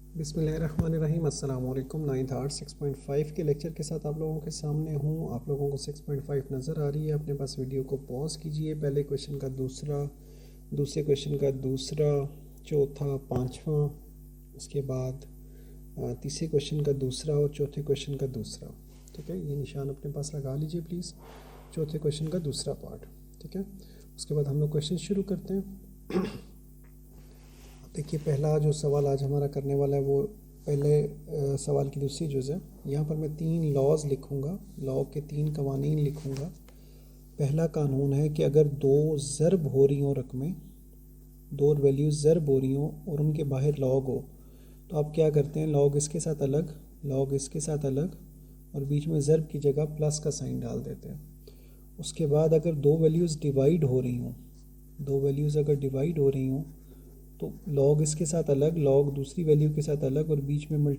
बिस्मिल्लाहिर्रहमानिर्रहीम। अस्सलाम वालेकुम। 9th आर्ट 6.5 के लेक्चर के साथ आप लोगों के सामने हूँ। आप लोगों को 6.5 नज़र आ रही है अपने पास? वीडियो को पॉज कीजिए। पहले क्वेश्चन का दूसरा, दूसरे क्वेश्चन का दूसरा, चौथा, पाँचवा, उसके बाद तीसरे क्वेश्चन का दूसरा और चौथे क्वेश्चन का दूसरा। ठीक है, ये निशान अपने पास लगा लीजिए प्लीज़। चौथे क्वेश्चन का दूसरा पार्ट। ठीक है, उसके बाद हम लोग क्वेश्चन शुरू करते हैं। देखिए, पहला जो सवाल आज हमारा करने वाला है वो पहले सवाल की दूसरी जुज़ है। यहाँ पर मैं 3 लॉज लिखूँगा, लॉ के 3 कवानीन लिखूँगा। पहला कानून है कि अगर 2 ज़रब हो रही हों रकमें, 2 वैल्यूज़ ज़रब हो रही हों और उनके बाहर लॉग हो, तो आप क्या करते हैं, लॉग इसके साथ अलग, लॉग इसके साथ अलग और बीच में ज़रब की जगह प्लस का साइन डाल देते हैं। उसके बाद अगर 2 वैल्यूज़ डिवाइड हो रही हों, 2 वैल्यूज़ अगर डिवाइड हो रही हों तो लॉग इसके साथ अलग, लॉग दूसरी वैल्यू के साथ अलग और बीच में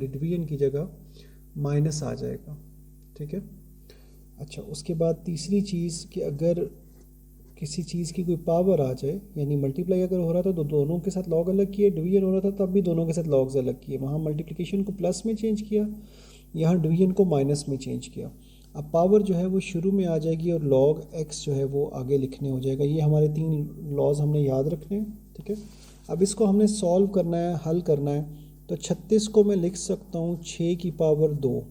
डिवीजन की जगह माइनस आ जाएगा। ठीक है। अच्छा, उसके बाद तीसरी चीज़ कि अगर किसी चीज़ की कोई पावर आ जाए, यानी मल्टीप्लाई अगर हो रहा था तो दोनों के साथ लॉग अलग किए, डिवीजन हो रहा था तब भी दोनों के साथ लॉग्स अलग किए। वहाँ मल्टीप्लिकेशन को प्लस में चेंज किया, यहाँ डिवीजन को माइनस में चेंज किया। अब पावर जो है वो शुरू में आ जाएगी और लॉग एक्स जो है वो आगे लिखने हो जाएगा। ये हमारे 3 लॉज हमने याद रखने हैं। ठीक है, अब इसको हमने सॉल्व करना है, हल करना है। तो 36 को मैं लिख सकता हूँ 6 की पावर 2,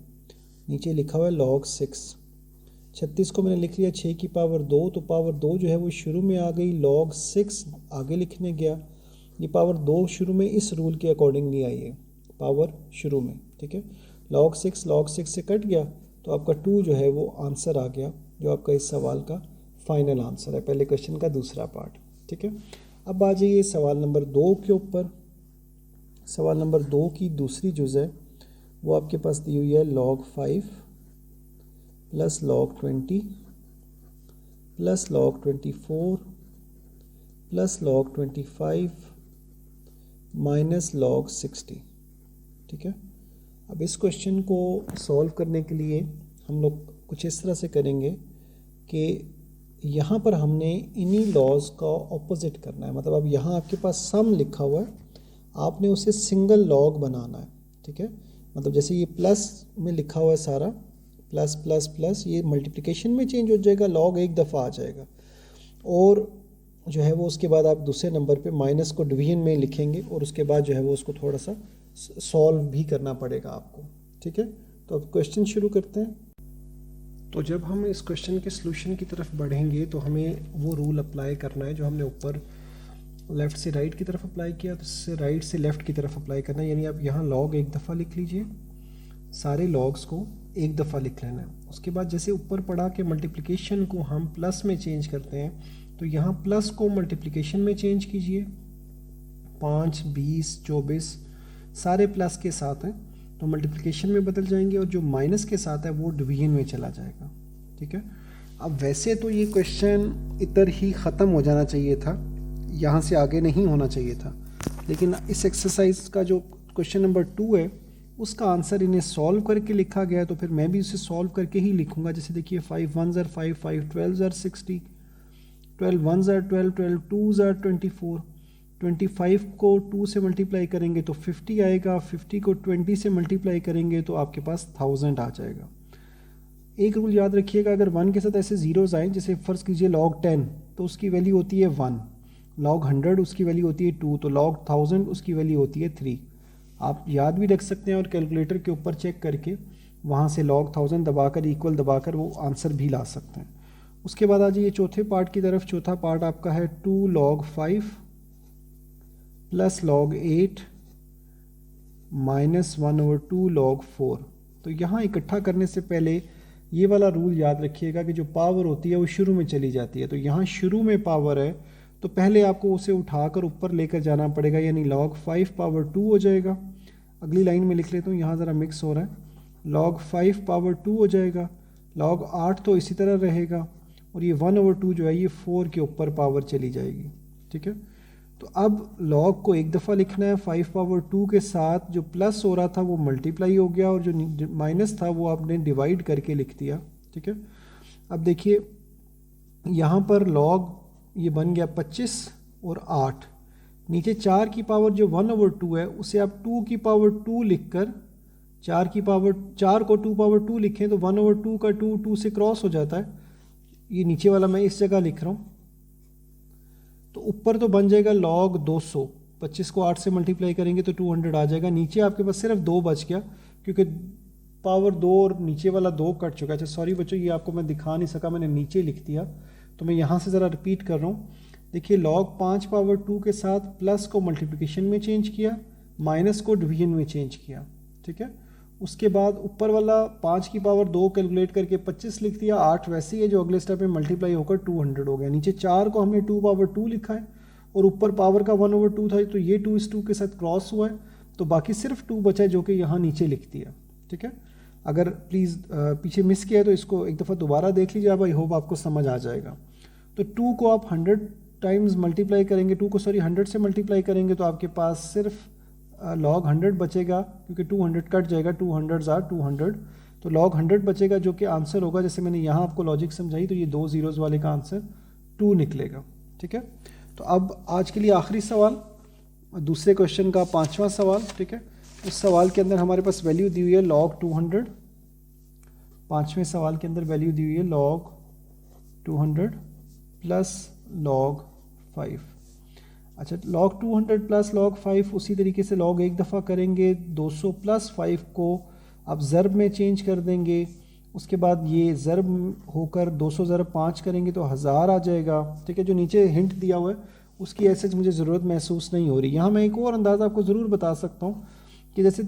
नीचे लिखा हुआ है log 6। 36 को मैंने लिख लिया 6 की पावर 2, तो पावर 2 जो है वो शुरू में आ गई, log 6 आगे लिखने गया। ये पावर 2 शुरू में इस रूल के अकॉर्डिंग नहीं आई है, पावर शुरू में। ठीक है, log 6 से कट गया तो आपका 2 जो है वो आंसर आ गया, जो आपका इस सवाल का फाइनल आंसर है, पहले क्वेश्चन का दूसरा पार्ट। ठीक है, अब आ जाइए सवाल नंबर 2 के ऊपर। सवाल नंबर 2 की दूसरी जुज़ है वो आपके पास दी हुई है log 5 plus log 20 plus log 24 plus log 25 minus log 60। ठीक है, अब इस क्वेश्चन को सॉल्व करने के लिए हम लोग कुछ इस तरह से करेंगे कि यहाँ पर हमने इन्हीं लॉज का ऑपोजिट करना है। मतलब अब यहाँ आपके पास सम लिखा हुआ है, आपने उसे सिंगल लॉग बनाना है। ठीक है, मतलब जैसे ये प्लस में लिखा हुआ है सारा, प्लस प्लस प्लस, ये मल्टीप्लिकेशन में चेंज हो जाएगा, लॉग एक दफ़ा आ जाएगा। और जो है वो उसके बाद आप दूसरे नंबर पे माइनस को डिवीजन में लिखेंगे और उसके बाद जो है वो उसको थोड़ा सा सॉल्व भी करना पड़ेगा आपको। ठीक है, तो अब क्वेश्चन शुरू करते हैं। तो जब हम इस क्वेश्चन के सलूशन की तरफ बढ़ेंगे तो हमें वो रूल अप्लाई करना है जो हमने ऊपर लेफ़्ट से राइट की तरफ अप्लाई किया, तो इससे राइट से लेफ़्ट की तरफ अप्लाई करना है। यानी आप यहाँ लॉग एक दफ़ा लिख लीजिए, सारे लॉग्स को एक दफ़ा लिख लेना है। उसके बाद जैसे ऊपर पढ़ा कि मल्टीप्लिकेशन को हम प्लस में चेंज करते हैं, तो यहाँ प्लस को मल्टीप्लिकेशन में चेंज कीजिए। 5, 20, 24 सारे प्लस के साथ हैं तो मल्टीप्लिकेशन में बदल जाएंगे और जो माइनस के साथ है वो डिवीजन में चला जाएगा। ठीक है, अब वैसे तो ये क्वेश्चन इधर ही ख़त्म हो जाना चाहिए था, यहाँ से आगे नहीं होना चाहिए था, लेकिन इस एक्सरसाइज का जो क्वेश्चन नंबर 2 है उसका आंसर इन्हें सॉल्व करके लिखा गया है, तो फिर मैं भी उसे सॉल्व करके ही लिखूँगा। जैसे देखिए 5 1s are 5, 5 12s are 60, 12 1s are 12, 12 2s are 24, 25 को 2 से मल्टीप्लाई करेंगे तो 50 आएगा, 50 को 20 से मल्टीप्लाई करेंगे तो आपके पास 1000 आ जाएगा। एक रूल याद रखिएगा, अगर 1 के साथ ऐसे ज़ीरोज़ आए, जैसे फ़र्ज़ कीजिए log 10 तो उसकी वैल्यू होती है 1, log 100 उसकी वैल्यू होती है 2, तो log 1000 उसकी वैल्यू होती है 3। आप याद भी रख सकते हैं और कैलकुलेटर के ऊपर चेक करके वहाँ से log 1000 दबाकर, इक्वल दबाकर वो आंसर भी ला सकते हैं। उसके बाद आ जाइए चौथे पार्ट की तरफ। चौथा पार्ट आपका है 2 log 5 plus log 8 minus 1/2 log 4। तो यहाँ इकट्ठा करने से पहले ये वाला रूल याद रखिएगा कि जो पावर होती है वो शुरू में चली जाती है। तो यहाँ शुरू में पावर है तो पहले आपको उसे उठाकर ऊपर लेकर जाना पड़ेगा, यानी log 5 पावर 2 हो जाएगा। अगली लाइन में लिख लेता हूँ, यहाँ ज़रा मिक्स हो रहा है, log 5 पावर 2 हो जाएगा, log 8 तो इसी तरह रहेगा और ये 1/2 जो है ये 4 के ऊपर पावर चली जाएगी। ठीक है, तो अब लॉग को एक दफ़ा लिखना है, 5 पावर 2 के साथ जो प्लस हो रहा था वो मल्टीप्लाई हो गया और जो माइनस था वो आपने डिवाइड करके लिख दिया। ठीक है, अब देखिए यहाँ पर लॉग ये बन गया 25 और 8, नीचे 4 की पावर जो 1/2 है उसे आप 2 की पावर 2 लिख कर 4 को 2 पावर 2 लिखें तो 1/2 का 2 से क्रॉस हो जाता है। ये नीचे वाला मैं इस जगह लिख रहा हूँ। तो ऊपर तो बन जाएगा log 200, 25 को 8 से मल्टीप्लाई करेंगे तो 200 आ जाएगा। नीचे आपके पास सिर्फ 2 बच गया क्योंकि पावर 2 और नीचे वाला 2 कट चुका है। अच्छा सॉरी बच्चों, ये आपको मैं दिखा नहीं सका, मैंने नीचे लिख दिया, तो मैं यहाँ से ज़रा रिपीट कर रहा हूँ। देखिए log 5 पावर 2 के साथ प्लस को मल्टीप्लिकेशन में चेंज किया, माइनस को डिवीजन में चेंज किया, ठीक है। उसके बाद ऊपर वाला 5 की पावर 2 कैलकुलेट करके 25 लिख दिया, 8 वैसे ही है जो अगले स्टेप में मल्टीप्लाई होकर 200 हो गया। नीचे 4 को हमने 2 पावर 2 लिखा है और ऊपर पावर का 1/2 था, तो ये 2:2 के साथ क्रॉस हुआ है, तो बाकी सिर्फ 2 बचा है जो कि यहाँ नीचे लिख दिया, ठीक है। अगर प्लीज़ पीछे मिस किया है तो इसको एक दफ़ा दोबारा देख लीजिए, अब आई होप आपको समझ आ जाएगा। तो 2 को आप 100 टाइम्स मल्टीप्लाई करेंगे, 100 से मल्टीप्लाई करेंगे तो आपके पास सिर्फ log 100 बचेगा, क्योंकि 200 कट जाएगा, 200s are 200, तो log 100 बचेगा जो कि आंसर होगा। जैसे मैंने यहाँ आपको लॉजिक समझाई, तो ये 2 ज़ीरोज़ वाले का आंसर 2 निकलेगा, ठीक है। तो अब आज के लिए आखिरी सवाल, दूसरे क्वेश्चन का 5वां सवाल, ठीक है। उस सवाल के अंदर हमारे पास वैल्यू दी हुई है log 200, 5वें सवाल के अंदर वैल्यू दी हुई है log 200 प्लस log 5। अच्छा, log 200 प्लस log 5 उसी तरीके से log एक दफ़ा करेंगे, 200 प्लस 5 को आप ज़रब में चेंज कर देंगे, उसके बाद ये ज़रब होकर 200 ज़रब 5 करेंगे तो 1000 आ जाएगा, ठीक है। जो नीचे हिंट दिया हुआ है उसकी ऐसे मुझे ज़रूरत महसूस नहीं हो रही। यहाँ मैं एक और अंदाज़ा आपको ज़रूर बता सकता हूँ कि जैसे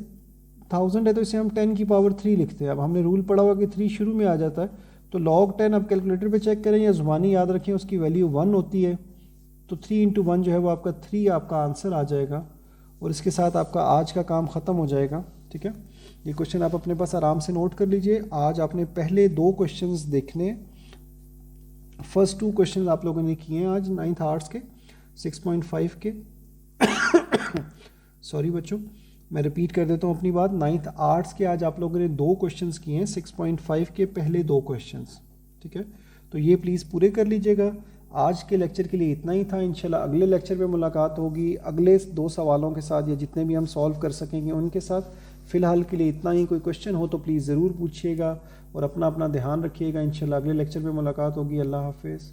1000 है तो इसे हम 10 की पावर 3 लिखते हैं। अब हमने रूल पढ़ा हुआ कि 3 शुरू में आ जाता है, तो log 10 आप कैलकुलेटर पे चेक करें या ज़ुबानी याद रखें, उसकी वैल्यू 1 होती है, तो 3 × 1 जो है वो आपका 3 आपका आंसर आ जाएगा, और इसके साथ आपका आज का काम ख़त्म हो जाएगा, ठीक है। ये क्वेश्चन आप अपने पास आराम से नोट कर लीजिए। आज आपने पहले 2 क्वेश्चंस देखने, फर्स्ट 2 क्वेश्चंस आप लोगों ने किए हैं आज 9th आर्ट्स के 6.5 के सॉरी बच्चों, मैं रिपीट कर देता हूँ अपनी बात। 9th आर्ट्स के आज आप लोगों ने 2 क्वेश्चंस किए हैं, 6.5 के पहले 2 क्वेश्चंस, ठीक है। तो ये प्लीज़ पूरे कर लीजिएगा। आज के लेक्चर के लिए इतना ही था। इंशाल्लाह अगले लेक्चर में मुलाकात होगी अगले 2 सवालों के साथ, या जितने भी हम सॉल्व कर सकेंगे उनके साथ। फ़िलहाल के लिए इतना ही। कोई क्वेश्चन हो तो प्लीज़ ज़रूर पूछिएगा और अपना ध्यान रखिएगा। इंशाल्लाह अगले लेक्चर में मुलाकात होगी। अल्लाह हाफ़िज़।